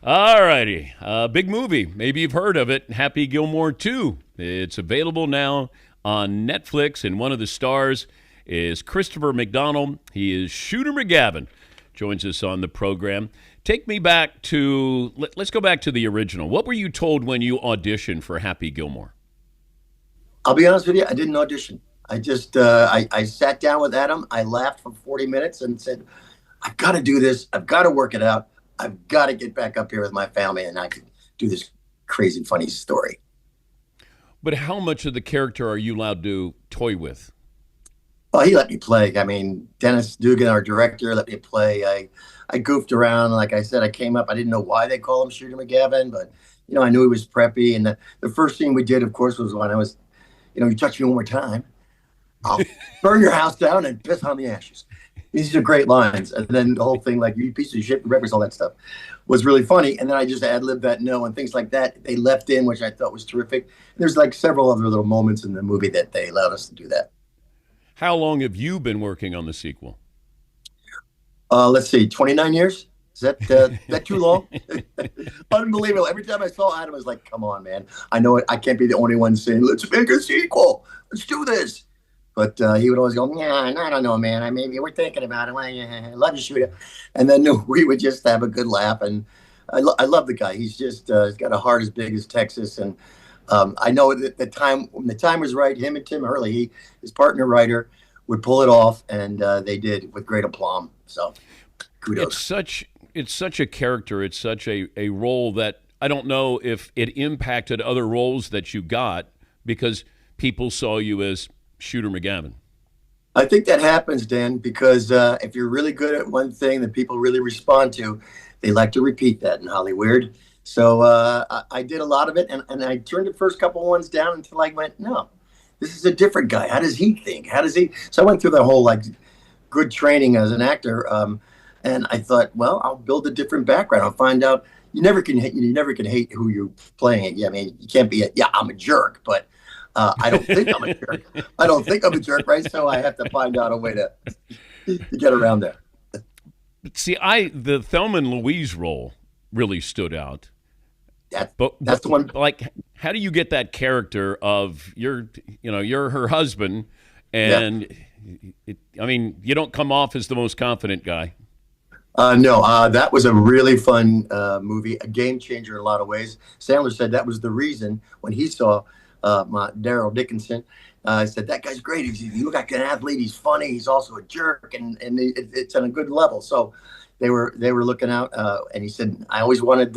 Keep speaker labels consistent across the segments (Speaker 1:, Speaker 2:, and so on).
Speaker 1: All righty. Big movie. Maybe you've heard of it. Happy Gilmore 2. It's available now on Netflix, and one of the stars is Christopher McDonald. He is Shooter McGavin. Joins us on the program. Take me back to, let's go back to the original. What were you told when you auditioned for Happy Gilmore?
Speaker 2: I'll be honest with you, I didn't audition. I just I sat down with Adam. I laughed for 40 minutes and said, I've got to do this. I've got to work it out. I've got to get back up here with my family and I can do this crazy, funny story.
Speaker 1: But how much of the character are you allowed to toy with?
Speaker 2: Well, he let me play. I mean, Dennis Dugan, our director, let me play. I goofed around. Like I said, I came up. I didn't know why they call him Shooter McGavin, but, I knew he was preppy. And the first scene we did, of course, was when I was, you touch me one more time, I'll burn your house down and piss on the ashes. These are great lines. And then the whole thing, like, you piece of shit, records, all that stuff, was really funny. And then I just ad-libbed that no and things like that. They left in, which I thought was terrific. There's like several other little moments in the movie that they allowed us to do that.
Speaker 1: How long have you been working on the sequel?
Speaker 2: Let's see, 29 years? Is that too long? Unbelievable. Every time I saw Adam, I was like, come on, man. I know it. I can't be the only one saying, let's make a sequel. Let's do this. But he would always go, yeah, I don't know, man. Maybe we're thinking about it. Well, yeah, I love you, Shooter. And then we would just have a good laugh. And I love the guy. He's just he's got a heart as big as Texas. And I know that when the time was right, him and Tim Hurley, his partner writer, would pull it off. And they did with great aplomb. So kudos.
Speaker 1: It's such a character. It's such a role that I don't know if it impacted other roles that you got because people saw you as Shooter McGavin.
Speaker 2: I think that happens, Dan, because if you're really good at one thing that people really respond to, they like to repeat that in Hollywood. So I did a lot of it, and I turned the first couple ones down until I went, no, this is a different guy. How does he think? How does he? So I went through the whole good training as an actor. And I thought, well, I'll build a different background. I'll find out. You never can hate who you're playing it. Yeah, I mean, you can't be I'm a jerk, but I don't think I'm a jerk. I don't think I'm a jerk, right? So I have to find out a way to get around there.
Speaker 1: See, the Thelma and Louise role really stood out.
Speaker 2: That's the one.
Speaker 1: Like, how do you get that character of you're her husband, and I mean, you don't come off as the most confident guy.
Speaker 2: No, that was a really fun movie, a game changer in a lot of ways. Sandler said that was the reason when he saw Daryl Dickinson. I said, that guy's great. You look like an athlete. He's funny. He's also a jerk, and it's on a good level. So they were looking out, and he said, I wanted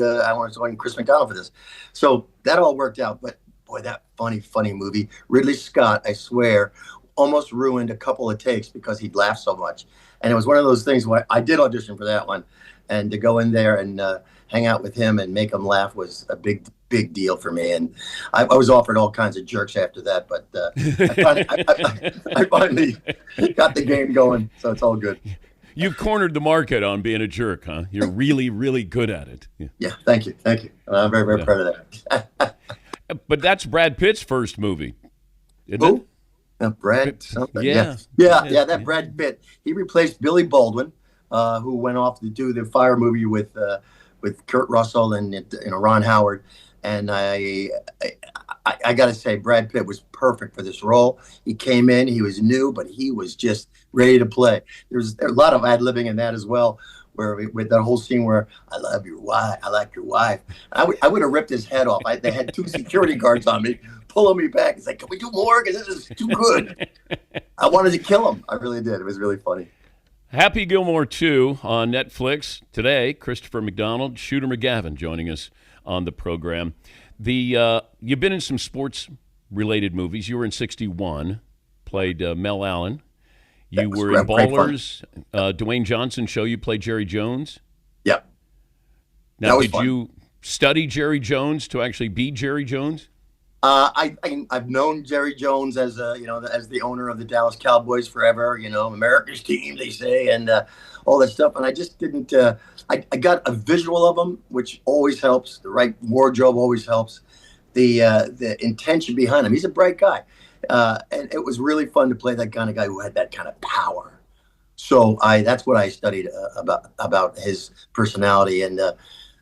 Speaker 2: Chris McDonald for this. So that all worked out. But boy, that funny movie. Ridley Scott, I swear, almost ruined a couple of takes because he'd laughed so much. And it was one of those things where I did audition for that one, and to go in there and hang out with him and make him laugh was a big deal for me. And I was offered all kinds of jerks after that, but I finally got the game going, so it's all good.
Speaker 1: You've cornered the market on being a jerk, huh? You're really, really good at it.
Speaker 2: Yeah, thank you. I'm very, very proud of that.
Speaker 1: But that's Brad Pitt's first movie, isn't
Speaker 2: Who?
Speaker 1: it?
Speaker 2: Brad something.
Speaker 1: Yeah.
Speaker 2: That Brad Pitt. He replaced Billy Baldwin, who went off to do the Fire movie with Kurt Russell and Ron Howard. And I got to say, Brad Pitt was perfect for this role. He came in, he was new, but he was just ready to play. There's a lot of ad-libbing in that as well, with that whole scene where I love your wife, I like your wife. I would have ripped his head off. They had two security guards on me, pulling me back. It's like, can we do more? Because this is too good. I wanted to kill him. I really did. It was really funny.
Speaker 1: Happy Gilmore 2 on Netflix today. Christopher McDonald, Shooter McGavin joining us on the program. You've been in some sports-related movies. You were in 61, played Mel Allen. You were in Ballers. Dwayne Johnson show you played Jerry Jones.
Speaker 2: Yep.
Speaker 1: Now, did you study Jerry Jones to actually be Jerry Jones?
Speaker 2: I've known Jerry Jones as as the owner of the Dallas Cowboys forever. America's team, they say, and all that stuff. And I just didn't. I got a visual of him, which always helps. The right wardrobe always helps. The intention behind him. He's a bright guy, and it was really fun to play that kind of guy who had that kind of power. So that's what I studied about his personality, and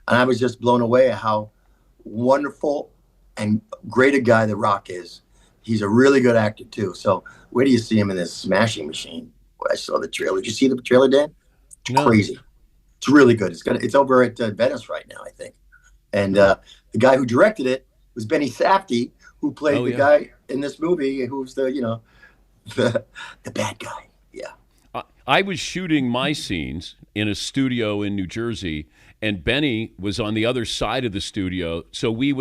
Speaker 2: And I was just blown away at how wonderful and great a guy The Rock is. He's a really good actor too. So where do you see him in this Smashing Machine? I saw the trailer. Did you see the trailer, Dan? It's
Speaker 1: No.
Speaker 2: crazy. It's really good. It's over at Venice right now, I think. And the guy who directed it was Benny Safdie, who played the guy in this movie, who's the bad guy. Yeah.
Speaker 1: I was shooting my scenes in a studio in New Jersey, and Benny was on the other side of the studio. So he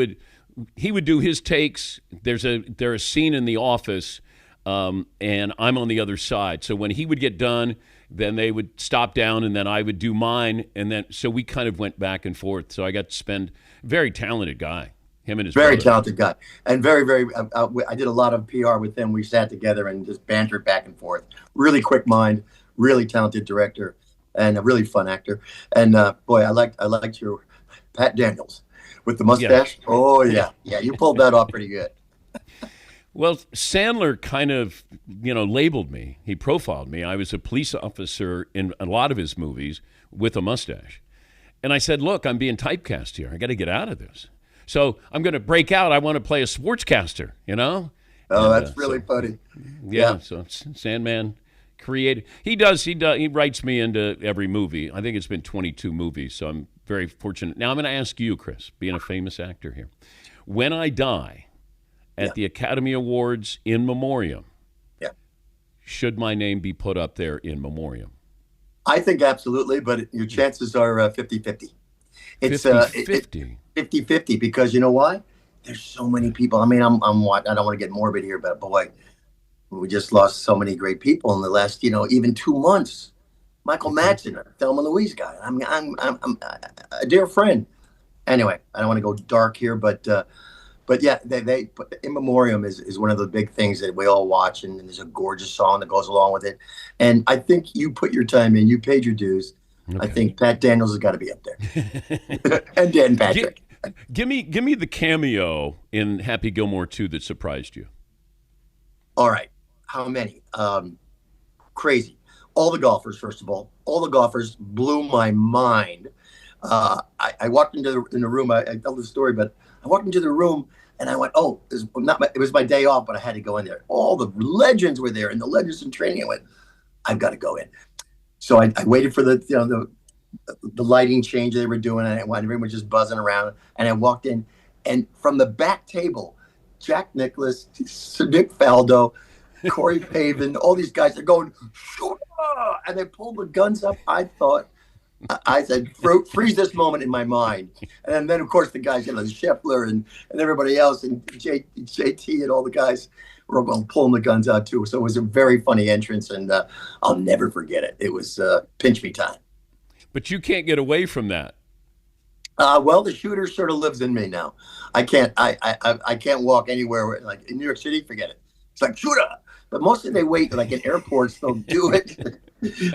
Speaker 1: would do his takes. There's a scene in the office, and I'm on the other side. So when he would get done, then they would stop down, and then I would do mine, and then so we kind of went back and forth. So I got to spend very talented guy. Him and his
Speaker 2: very
Speaker 1: brother.
Speaker 2: talented guy, and very, very. I did a lot of PR with him. We sat together and just bantered back and forth. Really quick mind, really talented director, and a really fun actor. And boy, I liked your Pat Daniels with the mustache. Yeah. Oh yeah, you pulled that off pretty good.
Speaker 1: Well, Sandler kind of, labeled me. He profiled me. I was a police officer in a lot of his movies with a mustache, and I said, "Look, I'm being typecast here. I got to get out of this." So I'm going to break out. I want to play a sportscaster,
Speaker 2: Oh, and, that's really funny.
Speaker 1: Yeah. So Sandman created. He does. He writes me into every movie. I think it's been 22 movies. So I'm very fortunate. Now I'm going to ask you, Chris, being a famous actor here, when I die at the Academy Awards in memoriam, should my name be put up there in memoriam?
Speaker 2: I think absolutely, but your chances are 50-50. It's
Speaker 1: 50-50.
Speaker 2: 50-50 because you know why? There's so many people. I mean, I don't want to get morbid here, but boy, we just lost so many great people in the last, even 2 months. Michael Madsen, Thelma and Louise guy. I'm a dear friend. Anyway, I don't want to go dark here, but yeah, they in memoriam is one of the big things that we all watch, and there's a gorgeous song that goes along with it. And I think you put your time in, you paid your dues. Okay. I think Pat Daniels has got to be up there, and Dan Patrick.
Speaker 1: Give me the cameo in Happy Gilmore 2 that surprised you.
Speaker 2: All right, how many? Crazy. All the golfers, first of all. All the golfers blew my mind. I walked into the room. I tell the story, but I walked into the room and I went, "Oh, it was my day off, but I had to go in there." All the legends were there, and the legends in training. I went, "I've got to go in." So I waited for the lighting change they were doing, and everyone was just buzzing around. And I walked in, and from the back table, Jack Nicklaus, Nick Faldo, Corey Pavin, all these guys are going, "Shooter!" And they pulled the guns up. I said, freeze this moment in my mind. And then of course, the guys, Scheffler and everybody else, and JT and all the guys were all going pulling the guns out too. So it was a very funny entrance, and I'll never forget it. It was pinch me time.
Speaker 1: But you can't get away from that.
Speaker 2: Well, the shooter sort of lives in me now. I can't walk anywhere like in New York City. Forget it. It's like shooter. But mostly they wait like in airports. They'll do it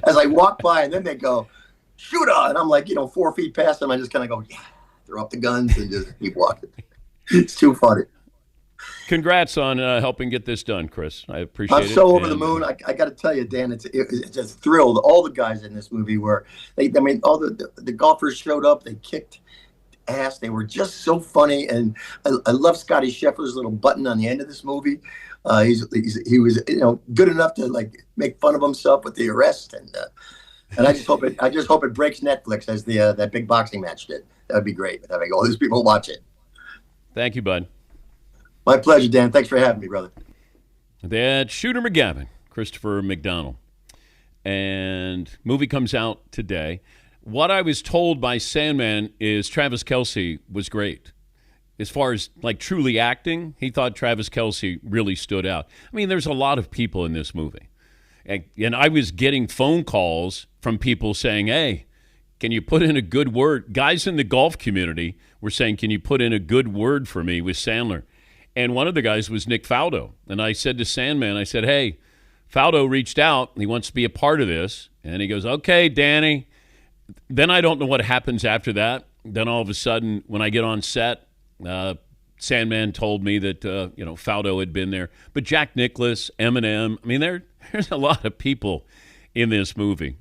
Speaker 2: as I walk by, and then they go shooter, and I'm like 4 feet past them. I just kind of go, yeah, throw up the guns and just keep walking. It's too funny.
Speaker 1: Congrats on helping get this done, Chris. I appreciate it.
Speaker 2: I'm so over the moon. I got to tell you, Dan, it's just thrilled. All the guys in this movie all the golfers showed up. They kicked ass. They were just so funny, and I love Scotty Scheffler's little button on the end of this movie. He was good enough to make fun of himself with the arrest, and I just hope it breaks Netflix as that big boxing match did. That would be great, having all these people watch it.
Speaker 1: Thank you, bud.
Speaker 2: My pleasure, Dan. Thanks for having me, brother.
Speaker 1: That's Shooter McGavin, Christopher McDonald. And movie comes out today. What I was told by Sandman is Travis Kelce was great. As far as truly acting, he thought Travis Kelce really stood out. I mean, there's a lot of people in this movie. And I was getting phone calls from people saying, "Hey, can you put in a good word?" Guys in the golf community were saying, "Can you put in a good word for me with Sandler?" And one of the guys was Nick Faldo. And I said to Sandman, I said, "Hey, Faldo reached out. He wants to be a part of this." And he goes, "Okay, Danny." Then I don't know what happens after that. Then all of a sudden, when I get on set, Sandman told me that, Faldo had been there. But Jack Nicklaus, Eminem, I mean, there's a lot of people in this movie.